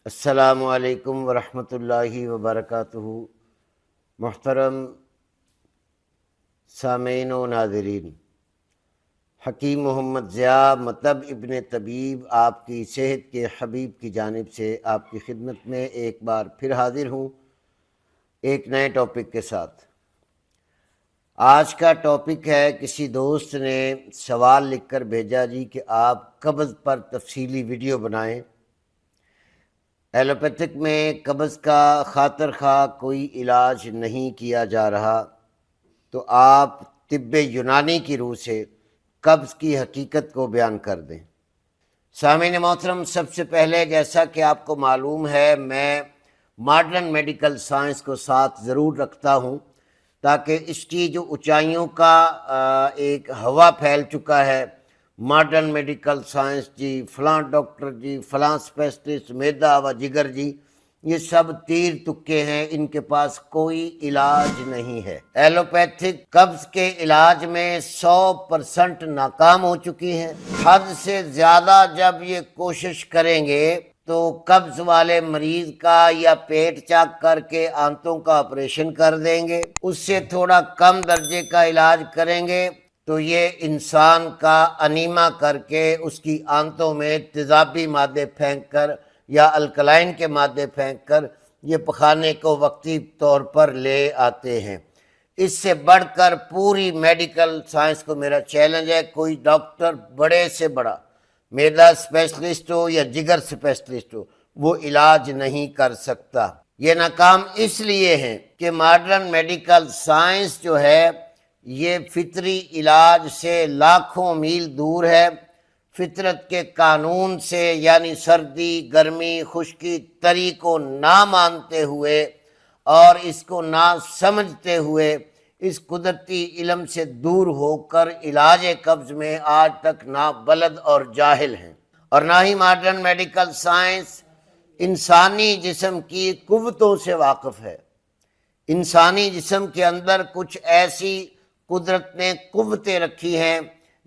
السلام علیکم ورحمۃ اللہ وبرکاتہ۔ محترم سامعین و ناظرین، حکیم محمد ضیاء مطب ابن طبیب آپ کی صحت کے حبیب کی جانب سے آپ کی خدمت میں ایک بار پھر حاضر ہوں ایک نئے ٹاپک کے ساتھ۔ آج کا ٹاپک ہے، کسی دوست نے سوال لکھ کر بھیجا جی کہ آپ قبض پر تفصیلی ویڈیو بنائیں۔ ایلوپیتھک میں قبض کا خاطر خواہ کوئی علاج نہیں کیا جا رہا، تو آپ طب یونانی کی روح سے قبض کی حقیقت کو بیان کر دیں۔ سامعین محترم، سب سے پہلے جیسا کہ آپ کو معلوم ہے، میں ماڈرن میڈیکل سائنس کو ساتھ ضرور رکھتا ہوں، تاکہ اس کی جو اونچائیوں کا ایک ہوا پھیل چکا ہے، ماڈرن میڈیکل سائنس جی، فلاں ڈاکٹر جی، فلاں اسپیشلسٹ معدہ و جگر جی، یہ سب تیر تکے ہیں، ان کے پاس کوئی علاج نہیں ہے۔ ایلوپیتھک قبض کے علاج میں 100% ناکام ہو چکی ہیں۔ حد سے زیادہ جب یہ کوشش کریں گے تو قبض والے مریض کا یا پیٹ چاک کر کے آنتوں کا آپریشن کر دیں گے، اس سے تھوڑا کم درجے کا علاج کریں گے تو یہ انسان کا انیما کر کے اس کی آنتوں میں تیزابی مادے پھینک کر یا الکلائن کے مادے پھینک کر یہ پخانے کو وقتی طور پر لے آتے ہیں۔ اس سے بڑھ کر پوری میڈیکل سائنس کو میرا چیلنج ہے، کوئی ڈاکٹر بڑے سے بڑا معدہ اسپیشلسٹ ہو یا جگر اسپیشلسٹ ہو، وہ علاج نہیں کر سکتا۔ یہ ناکام اس لیے ہیں کہ ماڈرن میڈیکل سائنس جو ہے یہ فطری علاج سے لاکھوں میل دور ہے۔ فطرت کے قانون سے، یعنی سردی، گرمی، خشکی، تری کو نہ مانتے ہوئے اور اس کو نہ سمجھتے ہوئے، اس قدرتی علم سے دور ہو کر علاج قبض میں آج تک نہ بلد اور جاہل ہیں، اور نہ ہی ماڈرن میڈیکل سائنس انسانی جسم کی قوتوں سے واقف ہے۔ انسانی جسم کے اندر کچھ ایسی قدرت نے قوتیں رکھی ہیں،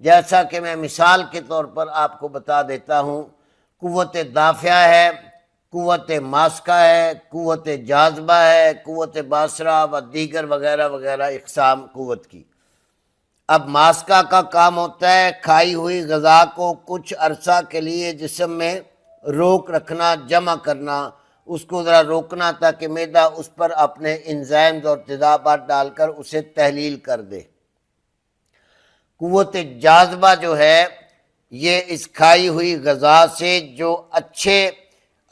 جیسا کہ میں مثال کے طور پر آپ کو بتا دیتا ہوں۔ قوت دافعہ ہے، قوت ماسکہ ہے، قوت جاذبہ ہے، قوت باصرہ و دیگر وغیرہ وغیرہ اقسام قوت کی۔ اب ماسکہ کا کام ہوتا ہے کھائی ہوئی غذا کو کچھ عرصہ کے لیے جسم میں روک رکھنا، جمع کرنا، اس کو ذرا روکنا تاکہ معدہ اس پر اپنے انزائمز اور تیزابات ڈال کر اسے تحلیل کر دے۔ قوت جاذبہ جو ہے یہ اس کھائی ہوئی غذا سے جو اچھے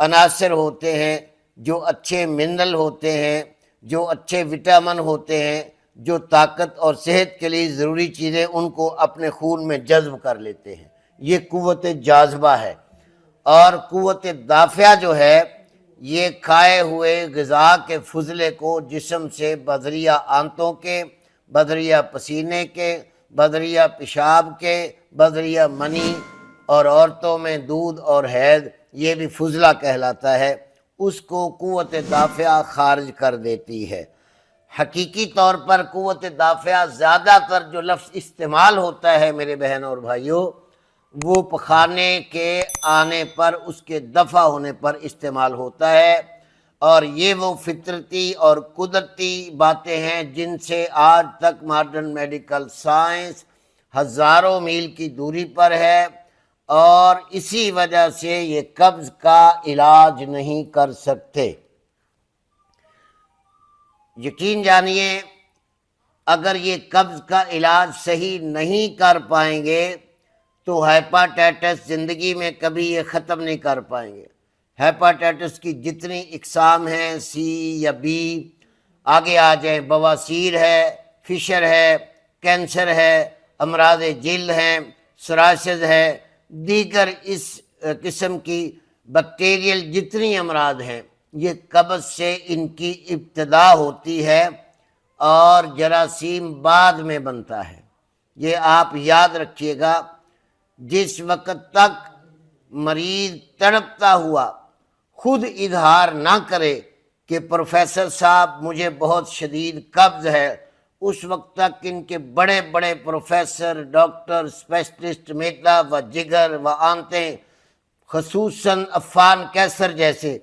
عناصر ہوتے ہیں، جو اچھے منرل ہوتے ہیں، جو اچھے وٹامن ہوتے ہیں، جو طاقت اور صحت کے لیے ضروری چیزیں، ان کو اپنے خون میں جذب کر لیتے ہیں، یہ قوت جاذبہ ہے۔ اور قوت دافعہ جو ہے یہ کھائے ہوئے غذا کے فضلے کو جسم سے بذریعہ آنتوں کے، بذریعہ پسینے کے، بذریعہ پیشاب کے، بذریعہ منی، اور عورتوں میں دودھ اور حیض، یہ بھی فضلہ کہلاتا ہے، اس کو قوت دافعہ خارج کر دیتی ہے۔ حقیقی طور پر قوت دافعہ زیادہ تر جو لفظ استعمال ہوتا ہے میرے بہن اور بھائیوں، وہ پخانے کے آنے پر، اس کے دفع ہونے پر استعمال ہوتا ہے، اور یہ وہ فطرتی اور قدرتی باتیں ہیں جن سے آج تک ماڈرن میڈیکل سائنس ہزاروں میل کی دوری پر ہے، اور اسی وجہ سے یہ قبض کا علاج نہیں کر سکتے۔ یقین جانیے، اگر یہ قبض کا علاج صحیح نہیں کر پائیں گے تو ہیپاٹائٹس زندگی میں کبھی یہ ختم نہیں کر پائیں گے۔ ہیپاٹائٹس کی جتنی اقسام ہیں، سی یا بی، آگے آ جائیں، بواسیر ہے، فشر ہے، کینسر ہے، امراض جلد ہیں، سورائسس ہے، دیگر اس قسم کی بیکٹیریل جتنی امراض ہیں، یہ قبض سے ان کی ابتدا ہوتی ہے اور جراثیم بعد میں بنتا ہے۔ یہ آپ یاد رکھیے گا، جس وقت تک مریض تڑپتا ہوا خود اظہار نہ کرے کہ پروفیسر صاحب مجھے بہت شدید قبض ہے، اس وقت تک ان کے بڑے بڑے پروفیسر، ڈاکٹر، اسپیشلسٹ معدہ و جگر و آنتیں، خصوصاً عفان کیسر جیسے،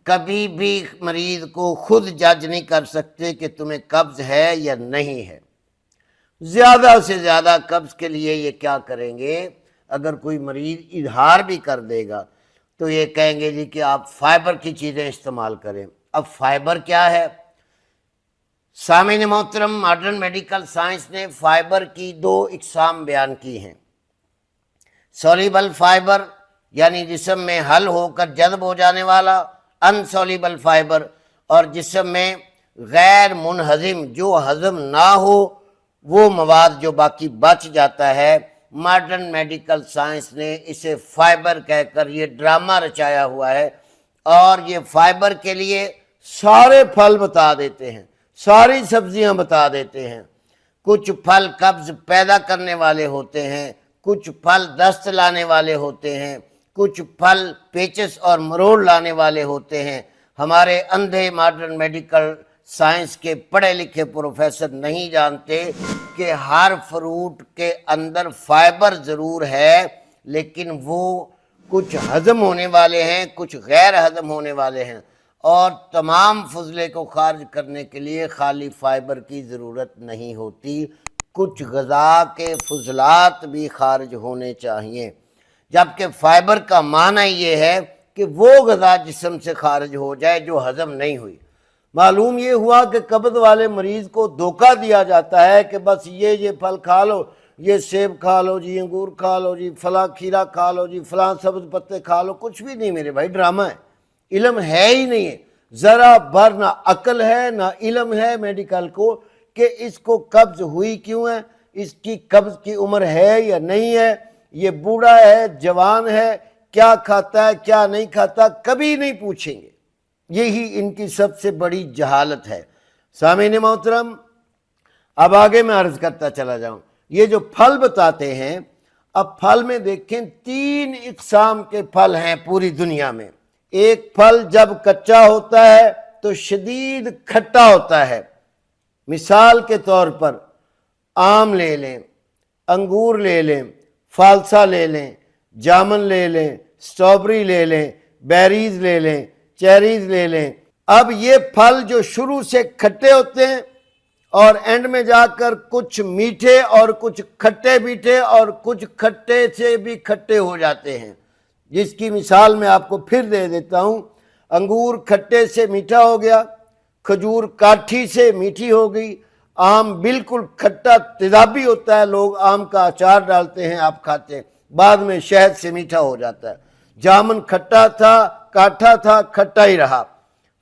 کبھی بھی مریض کو خود جج نہیں کر سکتے کہ تمہیں قبض ہے یا نہیں ہے۔ زیادہ سے زیادہ قبض کے لیے یہ کیا کریں گے، اگر کوئی مریض اظہار بھی کر دے گا تو یہ کہیں گے جی کہ آپ فائبر کی چیزیں استعمال کریں۔ اب فائبر کیا ہے؟ سامعین محترم، ماڈرن میڈیکل سائنس نے فائبر کی دو اقسام بیان کی ہیں۔ سولیبل فائبر یعنی جسم میں حل ہو کر جذب ہو جانے والا، انسولیبل فائبر اور جسم میں غیر منہضم جو ہضم نہ ہو وہ مواد جو باقی بچ جاتا ہے۔ ماڈرن میڈیکل سائنس نے اسے فائبر کہہ کر یہ ڈرامہ رچایا ہوا ہے، اور یہ فائبر کے لیے سارے پھل بتا دیتے ہیں، ساری سبزیاں بتا دیتے ہیں۔ کچھ پھل قبض پیدا کرنے والے ہوتے ہیں، کچھ پھل دست لانے والے ہوتے ہیں، کچھ پھل پیچس اور مروڑ لانے والے ہوتے ہیں۔ ہمارے اندھے ماڈرن میڈیکل سائنس کے پڑھے لکھے پروفیسر نہیں جانتے کہ ہر فروٹ کے اندر فائبر ضرور ہے، لیکن وہ کچھ ہضم ہونے والے ہیں، کچھ غیر ہضم ہونے والے ہیں، اور تمام فضلے کو خارج کرنے کے لیے خالی فائبر کی ضرورت نہیں ہوتی، کچھ غذا کے فضلات بھی خارج ہونے چاہیے۔ جبکہ فائبر کا معنی یہ ہے کہ وہ غذا جسم سے خارج ہو جائے جو ہضم نہیں ہوئی۔ معلوم یہ ہوا کہ قبض والے مریض کو دھوکہ دیا جاتا ہے کہ بس یہ پھل کھا لو، یہ سیب کھا لو جی، انگور کھا لو جی، فلاں کھیرا کھا لو جی، فلاں سبز پتے کھا لو۔ کچھ بھی نہیں میرے بھائی، ڈرامہ ہے، علم ہے ہی نہیں ہے، ذرا بھر نہ عقل ہے نہ علم ہے میڈیکل کو کہ اس کو قبض ہوئی کیوں ہے، اس کی قبض کی عمر ہے یا نہیں ہے، یہ بوڑھا ہے جوان ہے، کیا کھاتا ہے کیا نہیں کھاتا، کبھی نہیں پوچھیں گے۔ یہی ان کی سب سے بڑی جہالت ہے۔ سامعین محترم، اب آگے میں عرض کرتا چلا جاؤں، یہ جو پھل بتاتے ہیں، اب پھل میں دیکھیں 3 اقسام کے پھل ہیں پوری دنیا میں۔ ایک پھل جب کچا ہوتا ہے تو شدید کھٹا ہوتا ہے۔ مثال کے طور پر آم لے لیں، انگور لے لیں، فالسا لے لیں، جامن لے لیں، سٹرابری لے لیں، بیریز لے لیں، چیریز لے لیں۔ اب یہ پھل جو شروع سے کھٹے ہوتے ہیں اور اینڈ میں جا کر کچھ میٹھے اور کچھ کھٹے میٹھے اور کچھ کھٹے سے بھی کھٹے ہو جاتے ہیں، جس کی مثال میں آپ کو پھر دے دیتا ہوں۔ انگور کھٹے سے میٹھا ہو گیا، کھجور کاٹھی سے میٹھی ہو گئی، آم بالکل کھٹا تیزابی ہوتا ہے، لوگ آم کا اچار ڈالتے ہیں، آپ کھاتے ہیں، بعد میں شہد سے میٹھا ہو جاتا ہے۔ جامن کھٹا تھا، کاٹھا تھا، کھٹا ہی رہا،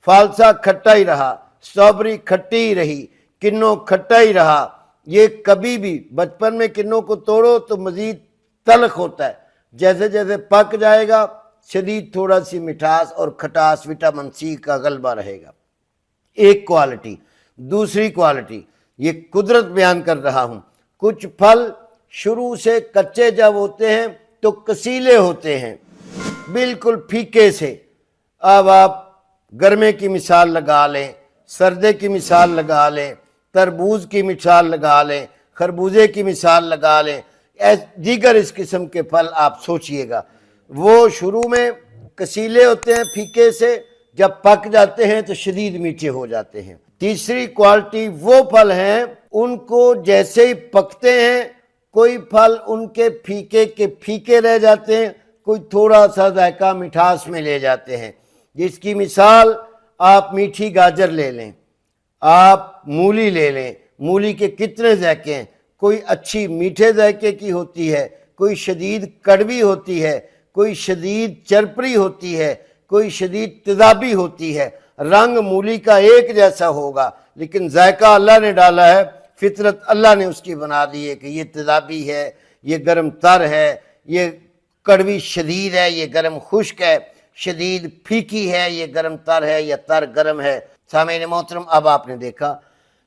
فالسا کھٹا ہی رہا، سٹرابری کھٹی ہی رہی، کنو کھٹا ہی رہا۔ یہ کبھی بھی بچپن میں کنوں کو توڑو تو مزید تلخ ہوتا ہے، جیسے جیسے پک جائے گا شدید تھوڑا سی مٹھاس اور کھٹاس وٹامن سی کا غلبہ رہے گا۔ ایک کوالٹی۔ دوسری کوالٹی یہ قدرت بیان کر رہا ہوں، کچھ پھل شروع سے کچے جب ہوتے ہیں تو کسیلے ہوتے ہیں، بالکل پھیکے سے۔ اب آپ گرمے کی مثال لگا لیں، سردے کی مثال لگا لیں، تربوز کی مثال لگا لیں، خربوزے کی مثال لگا لیں، دیگر اس قسم کے پھل آپ سوچئے گا، وہ شروع میں کسیلے ہوتے ہیں پھیکے سے، جب پک جاتے ہیں تو شدید میٹھے ہو جاتے ہیں۔ تیسری کوالٹی وہ پھل ہیں ان کو جیسے ہی پکتے ہیں کوئی پھل ان کے پھیکے رہ جاتے ہیں، کوئی تھوڑا سا ذائقہ مٹھاس میں لے جاتے ہیں، جس کی مثال آپ میٹھی گاجر لے لیں، آپ مولی لے لیں۔ مولی کے کتنے ذائقے ہیں، کوئی اچھی میٹھے ذائقے کی ہوتی ہے، کوئی شدید کڑوی ہوتی ہے، کوئی شدید چرپری ہوتی ہے، کوئی شدید تیزابی ہوتی ہے۔ رنگ مولی کا ایک جیسا ہوگا لیکن ذائقہ اللہ نے ڈالا ہے، فطرت اللہ نے اس کی بنا دی ہے کہ یہ تیزابی ہے، یہ گرم تر ہے، یہ کڑوی شدید ہے، یہ گرم خشک ہے، شدید پھیکی ہے، یہ گرم تر ہے یا تر گرم ہے۔ سامعین محترم، اب آپ نے دیکھا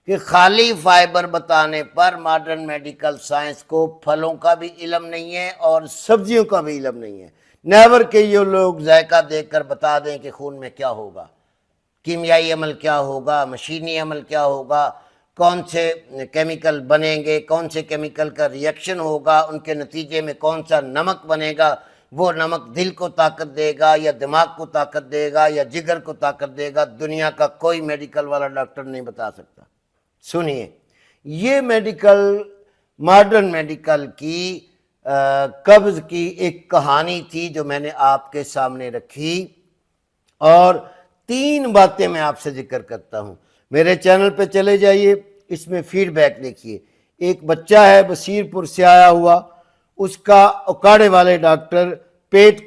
کہ خالی فائبر بتانے پر ماڈرن میڈیکل سائنس کو پھلوں کا بھی علم نہیں ہے اور سبزیوں کا بھی علم نہیں ہے۔ نیور کہ یہ لوگ ذائقہ دیکھ کر بتا دیں کہ خون میں کیا ہوگا، کیمیائی عمل کیا ہوگا، مشینی عمل کیا ہوگا، کون سے کیمیکل بنیں گے، کون سے کیمیکل کا ریئیکشن ہوگا، ان کے نتیجے میں کون سا نمک بنے گا، وہ نمک دل کو طاقت دے گا یا دماغ کو طاقت دے گا یا جگر کو طاقت دے گا، دنیا کا کوئی میڈیکل والا ڈاکٹر نہیں بتا سکتا۔ سنیے، یہ ماڈرن میڈیکل کی قبض کی ایک کہانی تھی جو میں نے آپ کے سامنے رکھی، اور 3 باتیں میں آپ سے ذکر کرتا ہوں۔ میرے چینل پہ چلے جائیے، اس میں فیڈ بیک دیکھیے۔ ایک بچہ ہے بصیر پور سے آیا ہوا، اس کا اکاڑے والے ڈاکٹر پیٹ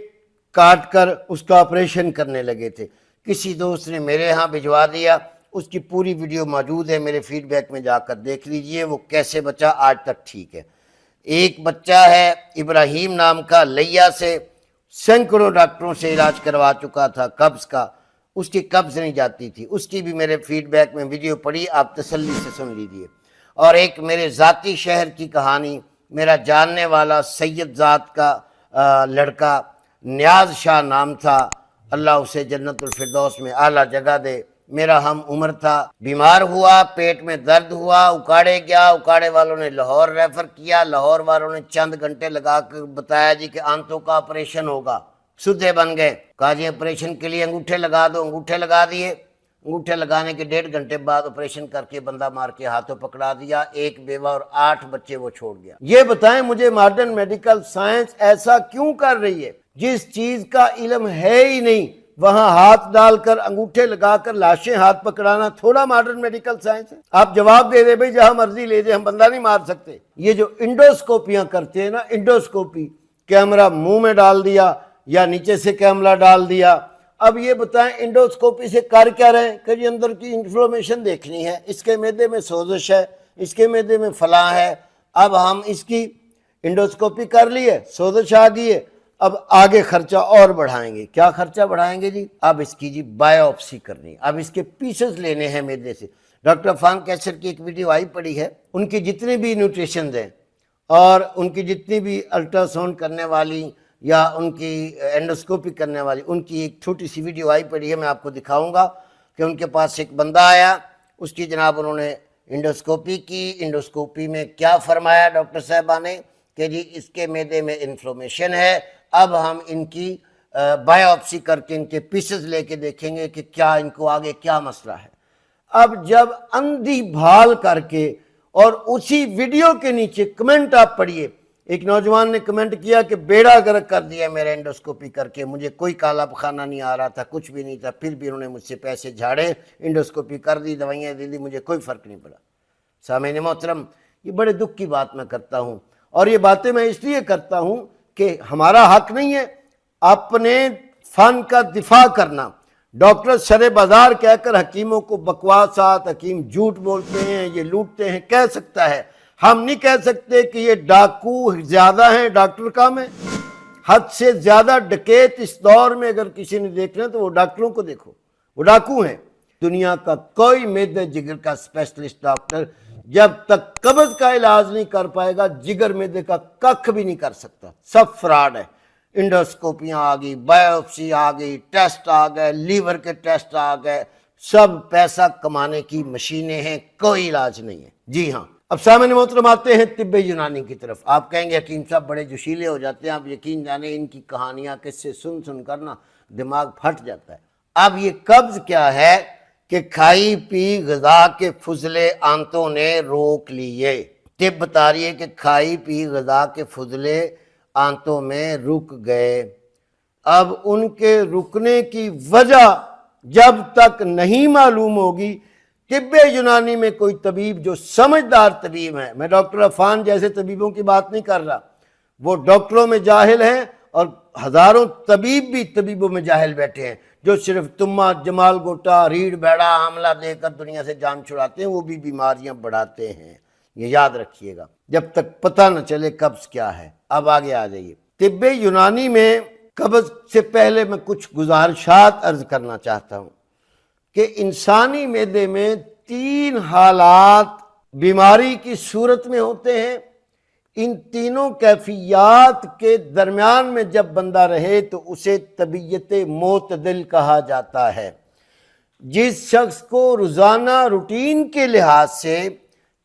کاٹ کر اس کا آپریشن کرنے لگے تھے، کسی دوست نے میرے ہاں بھجوا دیا، اس کی پوری ویڈیو موجود ہے، میرے فیڈ بیک میں جا کر دیکھ لیجئے وہ کیسے بچہ آج تک ٹھیک ہے۔ ایک بچہ ہے ابراہیم نام کا، لیا سے، سینکڑوں ڈاکٹروں سے علاج کروا چکا تھا قبض کا، اس کی قبض نہیں جاتی تھی، اس کی بھی میرے فیڈ بیک میں ویڈیو پڑی، آپ تسلی سے سن لیجئے۔ اور ایک میرے ذاتی شہر کی کہانی، میرا جاننے والا سید ذات کا لڑکا نیاز شاہ نام تھا، اللہ اسے جنت الفردوس میں اعلیٰ جگہ دے، میرا ہم عمر تھا، بیمار ہوا، پیٹ میں درد ہوا، اکاڑے گیا، اکاڑے والوں نے لاہور ریفر کیا، لاہور والوں نے چند گھنٹے لگا کر بتایا جی کہ آنتوں کا آپریشن ہوگا، سدھے بن گئے، کہا جی آپریشن کے لیے انگوٹھے لگا دو، انگوٹھے لگا دیے، انگوٹھے لگانے کے 1.5 گھنٹے بعد آپریشن کر کے بندہ مار کے ہاتھوں پکڑا دیا، 1 بیوہ اور 8 بچے وہ چھوڑ گیا۔ یہ بتائیں مجھے ماڈرن میڈیکل سائنس ایسا کیوں کر رہی ہے؟ جس چیز کا علم ہے ہی نہیں وہاں ہاتھ ڈال کر انگوٹھے لگا کر لاشیں ہاتھ پکڑانا تھوڑا ماڈرن میڈیکل سائنس ہے؟ آپ جواب دے دے بھئی جہاں مرضی لے جائے، ہم بندہ نہیں مار سکتے۔ یہ جو انڈوسکوپیاں کرتے ہیں نا، انڈوسکوپی، کیمرہ منہ میں ڈال دیا یا نیچے سے کیمرہ ڈال دیا، اب یہ بتائیں انڈوسکوپی سے کر کیا رہے ہیں کہ اندر کی انفارمیشن دیکھنی ہے، اس کے معدے میں سوزش ہے، اس کے معدے میں فلاں ہے، اب ہم اس کی انڈوسکوپی کر لیے، سوزش آ گئی ہے، اب آگے خرچہ اور بڑھائیں گے۔ کیا خرچہ بڑھائیں گے جی؟ اب اس کی بایوپسی کرنی ہے، اب اس کے پیسز لینے ہیں معدے سے۔ ڈاکٹر عفان کیسر کی ایک ویڈیو آئی پڑی ہے، ان کی جتنی بھی نیوٹریشنز ہیں اور ان کی جتنی بھی الٹرا ساؤنڈ کرنے والی یا ان کی انڈوسکوپی کرنے والی، ان کی ایک چھوٹی سی ویڈیو آئی پڑی ہے، میں آپ کو دکھاؤں گا کہ ان کے پاس ایک بندہ آیا، اس کی جناب انہوں نے انڈوسکوپی کی، انڈوسکوپی میں کیا فرمایا ڈاکٹر صاحبہ نے کہ جی اس کے معدے میں انفلومیشن ہے، اب ہم ان کی بایوپسی کر کے ان کے پیسز لے کے دیکھیں گے کہ کیا ان کو آگے کیا مسئلہ ہے۔ اب جب اندھی بھال کر کے اور اسی ویڈیو کے نیچے کمنٹ آپ پڑھیے، ایک نوجوان نے کمنٹ کیا کہ بیڑا گرک کر دیا میرے انڈوسکوپی کر کے، مجھے کوئی کالا پخانہ نہیں آ رہا تھا، کچھ بھی نہیں تھا، پھر بھی انہوں نے مجھ سے پیسے جھاڑے، انڈوسکوپی کر دی، دوائیاں دے دی، مجھے کوئی فرق نہیں پڑا۔ سامعین محترم، یہ بڑے دکھ کی بات میں کرتا ہوں، اور یہ باتیں میں اس لیے کرتا ہوں کہ ہمارا حق نہیں ہے اپنے فن کا دفاع کرنا۔ ڈاکٹر شر بازار کہہ کر حکیموں کو بکواسات، حکیم جھوٹ بولتے ہیں، یہ لوٹتے ہیں، کہہ سکتا ہے، ہم نہیں کہہ سکتے کہ یہ ڈاکو زیادہ ہیں، ڈاکٹر کم ہیں۔ حد سے زیادہ ڈکیت اس دور میں اگر کسی نے دیکھنا تو وہ ڈاکٹروں کو دیکھو، وہ ڈاکو ہیں۔ دنیا کا کوئی معدے جگر کا اسپیشلسٹ ڈاکٹر جب تک قبض کا علاج نہیں کر پائے گا، جگر معدے کا ککھ بھی نہیں کر سکتا، سب فراڈ ہے۔ انڈوسکوپیاں آ گئی، بایوپسی آ گئی، ٹیسٹ آ گئے، لیور کے ٹیسٹ آ گئے، سب پیسہ کمانے کی مشینیں ہیں، کوئی علاج نہیں ہے۔ جی ہاں، اب سامعین محترم آتے ہیں طب یونانی کی طرف۔ آپ کہیں گے حکیم صاحب بڑے جوشیلے ہو جاتے ہیں، آپ یقین جانیں ان کی کہانیاں قصے سن سن کر نا دماغ پھٹ جاتا ہے۔ اب یہ قبض کیا ہے کہ کھائی پی غذا کے فضلے آنتوں نے روک لیے۔ طب بتا رہی ہے کہ کھائی پی غذا کے فضلے آنتوں میں رک گئے۔ اب ان کے رکنے کی وجہ جب تک نہیں معلوم ہوگی، طب یونانی میں کوئی طبیب جو سمجھدار طبیب ہے، میں ڈاکٹر عفان جیسے طبیبوں کی بات نہیں کر رہا، وہ ڈاکٹروں میں جاہل ہیں اور ہزاروں طبیب بھی طبیبوں میں جاہل بیٹھے ہیں جو صرف تمہ، جمال گوٹا، ریڑھ بیڑا، حاملہ دے کر دنیا سے جان چھڑاتے ہیں، وہ بھی بیماریاں بڑھاتے ہیں۔ یہ یاد رکھیے گا جب تک پتہ نہ چلے قبض کیا ہے۔ اب آگے آ جائیے، طب یونانی میں قبض سے پہلے میں کچھ گزارشات عرض کرنا چاہتا ہوں کہ انسانی معدے میں 3 حالات بیماری کی صورت میں ہوتے ہیں۔ ان تینوں کیفیات کے درمیان میں جب بندہ رہے تو اسے طبیعت معتدل کہا جاتا ہے۔ جس شخص کو روزانہ روٹین کے لحاظ سے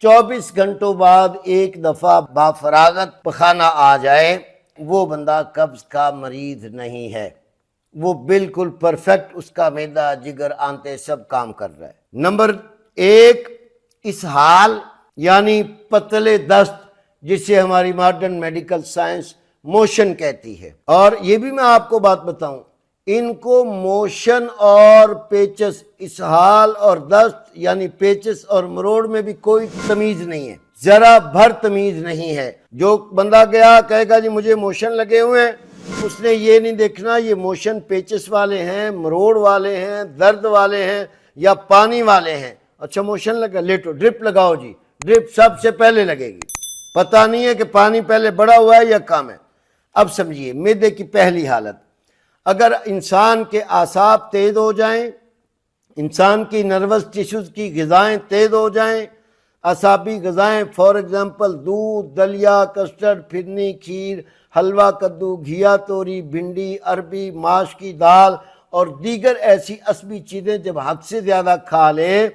24 گھنٹوں بعد ایک دفعہ بافراغت پخانہ آ جائے، وہ بندہ قبض کا مریض نہیں ہے، وہ بالکل پرفیکٹ، اس کا معدہ جگر آنتے سب کام کر رہا ہے۔ نمبر 1 اسہال یعنی پتلے دست، جسے ہماری ماڈرن میڈیکل سائنس موشن کہتی ہے۔ اور یہ بھی میں آپ کو بات بتاؤں، ان کو موشن اور پیچس، اسہال اور دست یعنی پیچس اور مروڑ میں بھی کوئی تمیز نہیں ہے، ذرا بھر تمیز نہیں ہے۔ جو بندہ گیا کہے گا جی مجھے موشن لگے ہوئے ہیں، اس نے یہ نہیں دیکھنا یہ موشن پیچس والے ہیں، مروڑ والے ہیں، درد والے ہیں یا پانی والے ہیں۔ اچھا موشن لگا، لیٹو، ڈرپ لگاؤ جی، ڈرپ سب سے پہلے لگے گی، پتہ نہیں ہے کہ پانی پہلے بڑا ہوا ہے یا کم ہے۔ اب سمجھیے معدے کی پہلی حالت، اگر انسان کے اعصاب تیز ہو جائیں، انسان کی نروس ٹیشوز کی غذائیں تیز ہو جائیں، اعصابی غذائیں فار ایگزامپل دودھ، دلیا، کسٹرڈ، پھرنی، کھیر، حلوہ کدو، گھیا توری، بھنڈی، عربی، ماش کی دال اور دیگر ایسی عصبی چیزیں جب حد سے زیادہ کھا لے،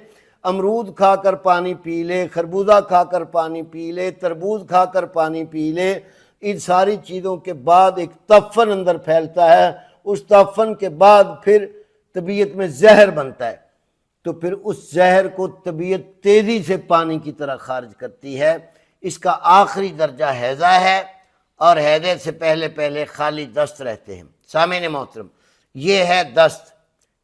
امرود کھا کر پانی پی لے، خربوزہ کھا کر پانی پی لے، تربوز کھا کر پانی پی لے، ان ساری چیزوں کے بعد ایک تفن اندر پھیلتا ہے، اس تفن کے بعد پھر طبیعت میں زہر بنتا ہے، تو پھر اس زہر کو طبیعت تیزی سے پانی کی طرح خارج کرتی ہے۔ اس کا آخری درجہ ہیضہ ہے، اور ہیضے سے پہلے پہلے خالی دست رہتے ہیں۔ سامعین محترم، یہ ہے دست،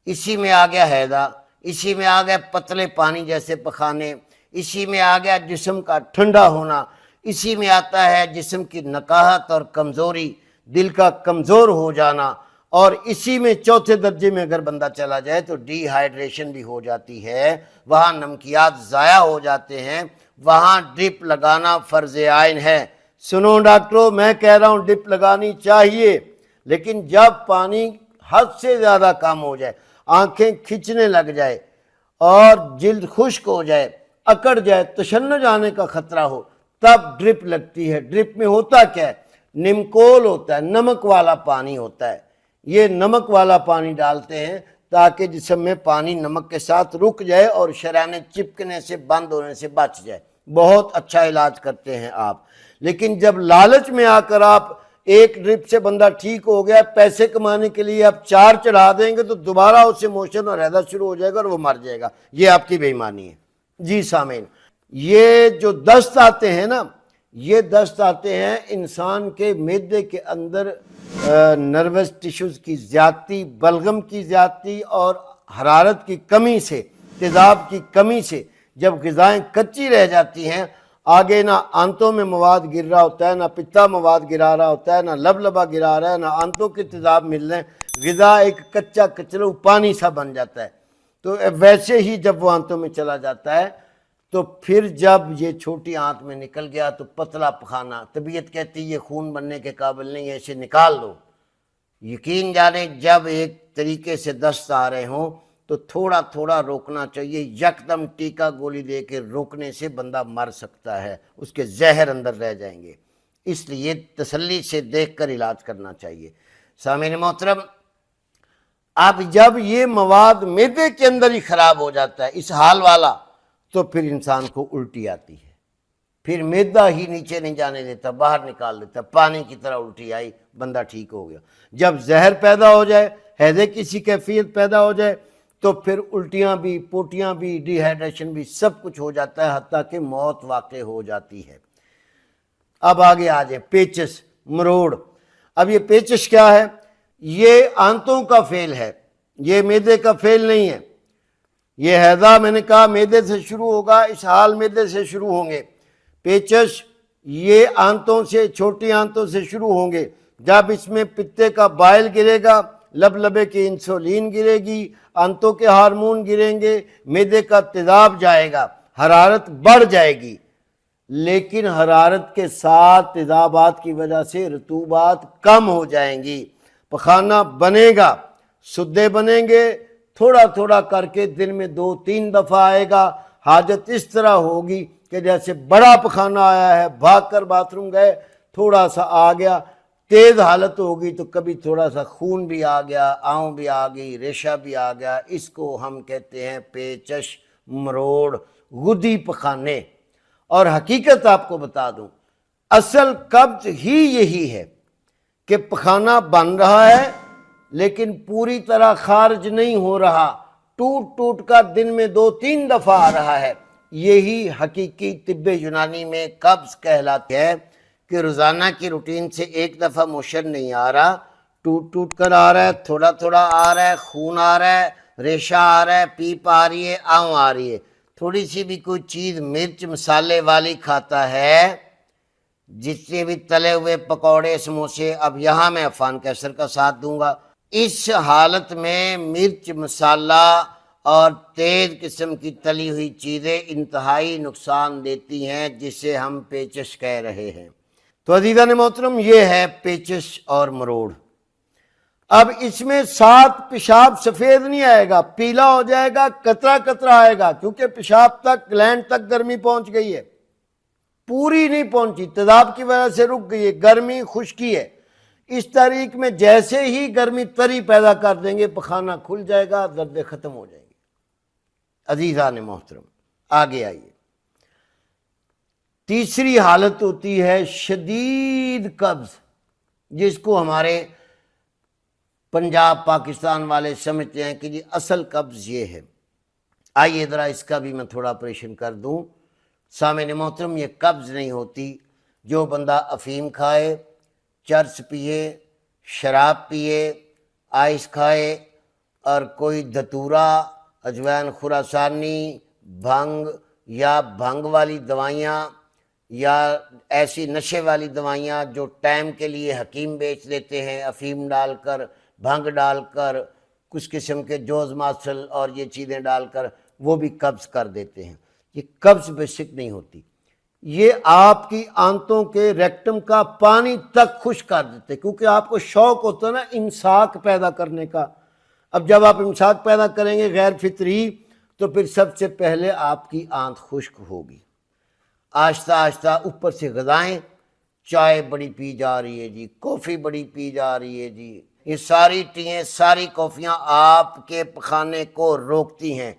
اسی میں آ گیا ہیضہ، اسی میں آ گیا پتلے پانی جیسے پخانے، اسی میں آ گیا جسم کا ٹھنڈا ہونا، اسی میں آتا ہے جسم کی نکاہت اور کمزوری، دل کا کمزور ہو جانا، اور اسی میں چوتھے درجے میں اگر بندہ چلا جائے تو ڈی ہائیڈریشن بھی ہو جاتی ہے، وہاں نمکیات ضائع ہو جاتے ہیں، وہاں ڈرپ لگانا فرض عین ہے۔ سنو ڈاکٹروں، میں کہہ رہا ہوں ڈرپ لگانی چاہیے، لیکن جب پانی حد سے زیادہ کم ہو جائے، آنکھیں کھچنے لگ جائے اور جلد خشک ہو جائے، اکڑ جائے، تشنج آنے کا خطرہ ہو، تب ڈرپ لگتی ہے۔ ڈرپ میں ہوتا کیا ہے؟ نمکول ہوتا ہے، نمک والا پانی ہوتا ہے۔ یہ نمک والا پانی ڈالتے ہیں تاکہ جسم میں پانی نمک کے ساتھ رک جائے اور شریانیں چپکنے سے، بند ہونے سے بچ جائے۔ بہت اچھا علاج کرتے ہیں آپ، لیکن جب لالچ میں آ کر آپ ایک ڈرپ سے بندہ ٹھیک ہو گیا، پیسے کمانے کے لیے آپ 4 چڑھا دیں گے تو دوبارہ اس سے موشن اور ہیضہ شروع ہو جائے گا اور وہ مر جائے گا۔ یہ آپ کی بے ایمانی ہے۔ جی سامعین، یہ جو دست آتے ہیں نا، یہ دست آتے ہیں انسان کے معدے کے اندر نروس ٹیشوز کی زیادتی، بلغم کی زیادتی اور حرارت کی کمی سے، تیزاب کی کمی سے جب غذائیں کچی رہ جاتی ہیں، آگے نہ آنتوں میں مواد گر رہا ہوتا ہے، نہ پتا مواد گرا رہا ہوتا ہے، نہ لبا گرا رہا ہے، نہ آنتوں کے تیزاب مل رہے ہیں، غذا ایک کچا کچرو پانی سا بن جاتا ہے۔ تو ویسے ہی جب وہ آنتوں میں چلا جاتا ہے تو پھر جب یہ چھوٹی آنت میں نکل گیا تو پتلا پخانہ، طبیعت کہتی یہ خون بننے کے قابل نہیں ہے، اسے نکال دو۔ یقین جانیں جب ایک طریقے سے دست آ رہے ہوں تو تھوڑا تھوڑا روکنا چاہیے، یکدم ٹیکا گولی دے کے روکنے سے بندہ مر سکتا ہے، اس کے زہر اندر رہ جائیں گے، اس لیے تسلی سے دیکھ کر علاج کرنا چاہیے۔ سامعین محترم، اب جب یہ مواد معدے کے اندر ہی خراب ہو جاتا ہے اس حال والا، تو پھر انسان کو الٹی آتی ہے، پھر معدہ ہی نیچے نہیں جانے دیتا، باہر نکال دیتا، پانی کی طرح الٹی آئی، بندہ ٹھیک ہو گیا۔ جب زہر پیدا ہو جائے، ہیضے کی کیفیت پیدا ہو جائے، تو پھر الٹیاں بھی، پوٹیاں بھی، ڈی ہائیڈریشن بھی، سب کچھ ہو جاتا ہے، حتیٰ کہ موت واقع ہو جاتی ہے۔ اب آگے آ جائیں، پیچس، مروڑ۔ اب یہ پیچس کیا ہے؟ یہ آنتوں کا فعل ہے، یہ معدے کا فعل نہیں ہے۔ یہ ہیضہ میں نے کہا معدے سے شروع ہوگا، اسہال معدے سے شروع ہوں گے۔ پیچس یہ آنتوں سے، چھوٹی آنتوں سے شروع ہوں گے۔ جب اس میں پتے کا بائل گرے گا، لبے کی انسولین گرے گی، آنتوں کے ہارمون گریں گے، معدے کا تیزاب جائے گا، حرارت بڑھ جائے گی، لیکن حرارت کے ساتھ تیزابات کی وجہ سے رطوبات کم ہو جائیں گی، پخانہ بنے گا، سدے بنیں گے، تھوڑا تھوڑا کر کے دن میں 2-3 دفعہ آئے گا۔ حاجت اس طرح ہوگی کہ جیسے بڑا پخانہ آیا ہے، بھاگ کر باتھ روم گئے، تھوڑا سا آ گیا، تیز حالت ہوگی تو کبھی تھوڑا سا خون بھی آ گیا، آؤں بھی آ گئی، ریشہ بھی آ گیا، اس کو ہم کہتے ہیں پیچش، مروڑ، غدی پخانے۔ اور حقیقت آپ کو بتا دوں، اصل قبض ہی یہی ہے کہ پخانہ بن رہا ہے لیکن پوری طرح خارج نہیں ہو رہا، ٹوٹ ٹوٹ کا دن میں 2-3 دفعہ آ رہا ہے، یہی حقیقی طب یونانی میں قبض کہلاتی ہے کہ روزانہ کی روٹین سے ایک دفعہ موشن نہیں آ رہا، ٹوٹ ٹوٹ کر آ رہا ہے، تھوڑا تھوڑا آ رہا ہے، خون آ رہا ہے، ریشہ آ رہا ہے، پیپ آ رہی ہے، آؤں آ رہی ہے، تھوڑی سی بھی کوئی چیز مرچ مسالے والی کھاتا ہے، جس سے بھی تلے ہوئے پکوڑے سموسے، اب یہاں میں عفان کیسر کا ساتھ دوں گا، اس حالت میں مرچ مسالہ اور تیز قسم کی تلی ہوئی چیزیں انتہائی نقصان دیتی ہیں، جسے ہم پیچش کہہ رہے ہیں۔ تو عزیزان محترم، یہ ہے پیچش اور مروڑ۔ اب اس میں ساتھ پیشاب سفید نہیں آئے گا، پیلا ہو جائے گا، قطرہ قطرہ آئے گا، کیونکہ پیشاب تک گلینڈ تک گرمی پہنچ گئی ہے، پوری نہیں پہنچی، تیزاب کی وجہ سے رک گئی ہے، گرمی خشکی ہے۔ اس تاریخ میں جیسے ہی گرمی تری پیدا کر دیں گے، پخانہ کھل جائے گا، دردیں ختم ہو جائیں گی۔ عزیزان محترم، آگے آئیے۔ تیسری حالت ہوتی ہے شدید قبض، جس کو ہمارے پنجاب پاکستان والے سمجھتے ہیں کہ جی اصل قبض یہ ہے۔ آئیے ذرا اس کا بھی میں تھوڑا آپریشن کر دوں۔ سامعین محترم، یہ قبض نہیں ہوتی۔ جو بندہ افیم کھائے، چرس پیے، شراب پیے، آئس کھائے اور کوئی دھتورا، اجوین خراسانی، بھنگ یا بھنگ والی دوائیاں یا ایسی نشے والی دوائیاں جو ٹائم کے لیے حکیم بیچ دیتے ہیں، افیم ڈال کر، بھنگ ڈال کر، کچھ قسم کے جوز ماسل اور یہ چیزیں ڈال کر، وہ بھی قبض کر دیتے ہیں۔ یہ قبض بیسک نہیں ہوتی، یہ آپ کی آنتوں کے ریکٹم کا پانی تک خشک کر دیتے، کیونکہ آپ کو شوق ہوتا ہے نا امساک پیدا کرنے کا۔ اب جب آپ امساک پیدا کریں گے غیر فطری، تو پھر سب سے پہلے آپ کی آنت خشک ہوگی۔ آہستہ آہستہ اوپر سے غذائیں، چائے بڑی پی جا رہی ہے جی، کافی بڑی پی جا رہی ہے جی، یہ ساری ٹییں، ساری کافیاں آپ کے پخانے کو روکتی ہیں۔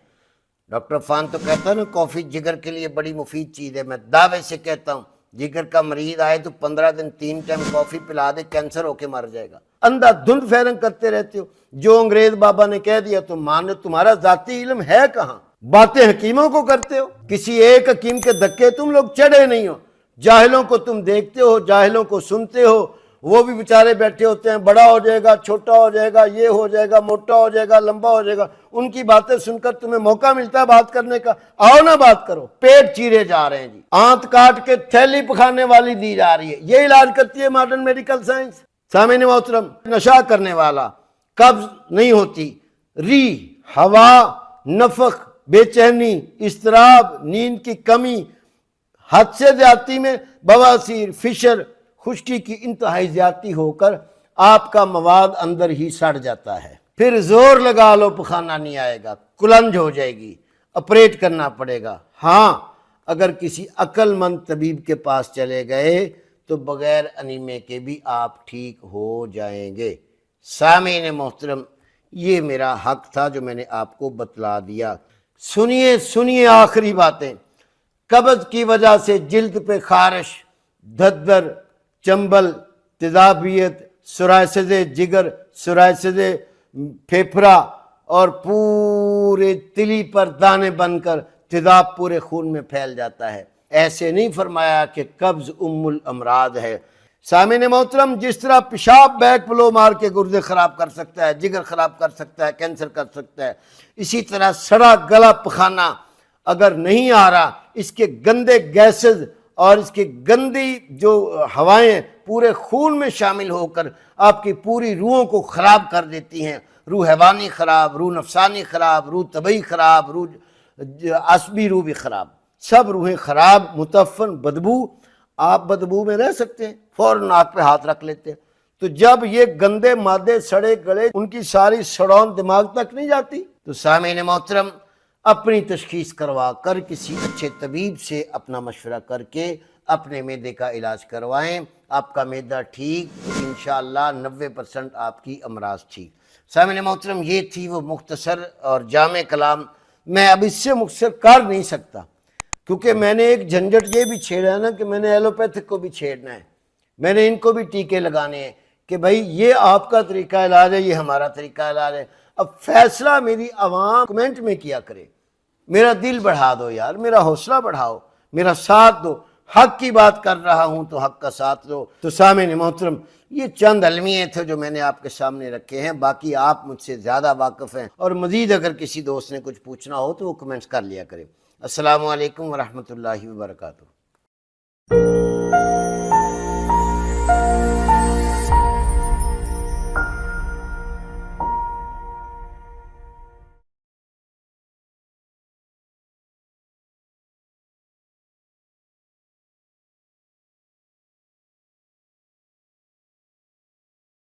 ڈاکٹر عفان تو کہتا ہے نا کافی جگر کے لیے بڑی مفید چیز ہے، میں دعوے سے کہتا ہوں جگر کا مریض آئے تو 15 دن 3 ٹائم کافی پلا دے، کینسر ہو کے مر جائے گا۔ اندھا دھند فیرنگ کرتے رہتے ہو، جو انگریز بابا نے کہہ دیا تو مان، تمہارا ذاتی علم ہے کہاں؟ باتیں حکیموں کو کرتے ہو، کسی ایک حکیم کے دھکے تم لوگ چڑھے نہیں ہو، جاہلوں کو تم دیکھتے ہو، جاہلوں کو سنتے ہو، وہ بھی بیچارے بیٹھے ہوتے ہیں، بڑا ہو جائے گا، چھوٹا ہو جائے گا، یہ ہو جائے گا، موٹا ہو جائے گا، لمبا ہو جائے گا، ان کی باتیں سن کر تمہیں موقع ملتا ہے بات کرنے کا، آؤ نہ بات کرو۔ پیٹ چیرے جا رہے ہیں جی، آنت کاٹ کے تھیلی پکھانے والی دی جا رہی ہے، یہ علاج کرتی ہے ماڈرن میڈیکل سائنس۔ سامعین محترم، نشہ کرنے والا قبض نہیں ہوتی، ری، ہوا، نفخ، بے چینی، اضطراب، نیند کی کمی، حد سے زیادتی میں بواسیر، فشر، خشکی کی انتہائی زیادتی ہو کر آپ کا مواد اندر ہی سڑ جاتا ہے۔ پھر زور لگا لو پخانہ نہیں آئے گا، کلنج ہو جائے گی، آپریٹ کرنا پڑے گا۔ ہاں، اگر کسی عقل مند طبیب کے پاس چلے گئے تو بغیر انیمے کے بھی آپ ٹھیک ہو جائیں گے۔ سامعین محترم، یہ میرا حق تھا جو میں نے آپ کو بتلا دیا۔ سنیے آخری باتیں۔ قبض کی وجہ سے جلد پہ خارش، دھدر، چنبل، تیزابیت، سرائسز جگر، سرائسز پھیپھڑا اور پورے تلی پر دانے بن کر تیزاب پورے خون میں پھیل جاتا ہے۔ ایسے نہیں فرمایا کہ قبض ام الامراض ہے۔ سامعین محترم، جس طرح پیشاب بیک فلو مار کے گردے خراب کر سکتا ہے، جگر خراب کر سکتا ہے، کینسر کر سکتا ہے، اسی طرح سڑا گلا پخانہ اگر نہیں آ رہا، اس کے گندے گیسز اور اس کی گندی جو ہوائیں پورے خون میں شامل ہو کر آپ کی پوری روحوں کو خراب کر دیتی ہیں، روح حیوانی خراب، روح نفسانی خراب، روح طبعی خراب، روح عصبی روح بھی خراب، سب روحیں خراب، متعفن، بدبو۔ آپ بدبو میں رہ سکتے ہیں، فوراً ناک پہ ہاتھ رکھ لیتے ہیں۔ تو جب یہ گندے مادے سڑے گلے، ان کی ساری سڑون دماغ تک نہیں جاتی، تو سامعین محترم، اپنی تشخیص کروا کر کسی اچھے طبیب سے اپنا مشورہ کر کے اپنے معدے کا علاج کروائیں۔ آپ کا معدہ ٹھیک تو انشاءاللہ 90% آپ کی امراض ٹھیک۔ سامعین محترم، یہ تھی وہ مختصر اور جامع کلام۔ میں اب اس سے مختصر کر نہیں سکتا، کیونکہ میں نے ایک جھنجٹ یہ بھی چھیڑا ہے نا کہ میں نے ایلوپیتھک کو بھی چھیڑنا ہے، میں نے ان کو بھی ٹیکے لگانے ہیں۔ کہ بھائی یہ آپ کا طریقہ علاج ہے، یہ ہمارا طریقہ علاج ہے۔ اب فیصلہ میری عوام کمنٹ میں کیا کرے، میرا دل بڑھا دو یار، میرا حوصلہ بڑھاؤ، میرا ساتھ دو، حق کی بات کر رہا ہوں تو حق کا ساتھ دو۔ تو سامعین محترم، یہ چند المیے تھے جو میں نے آپ کے سامنے رکھے ہیں، باقی آپ مجھ سے زیادہ واقف ہیں، اور مزید اگر کسی دوست نے کچھ پوچھنا ہو تو وہ کمنٹس کر لیا کرے۔ السلام علیکم ورحمۃ اللہ وبرکاتہ۔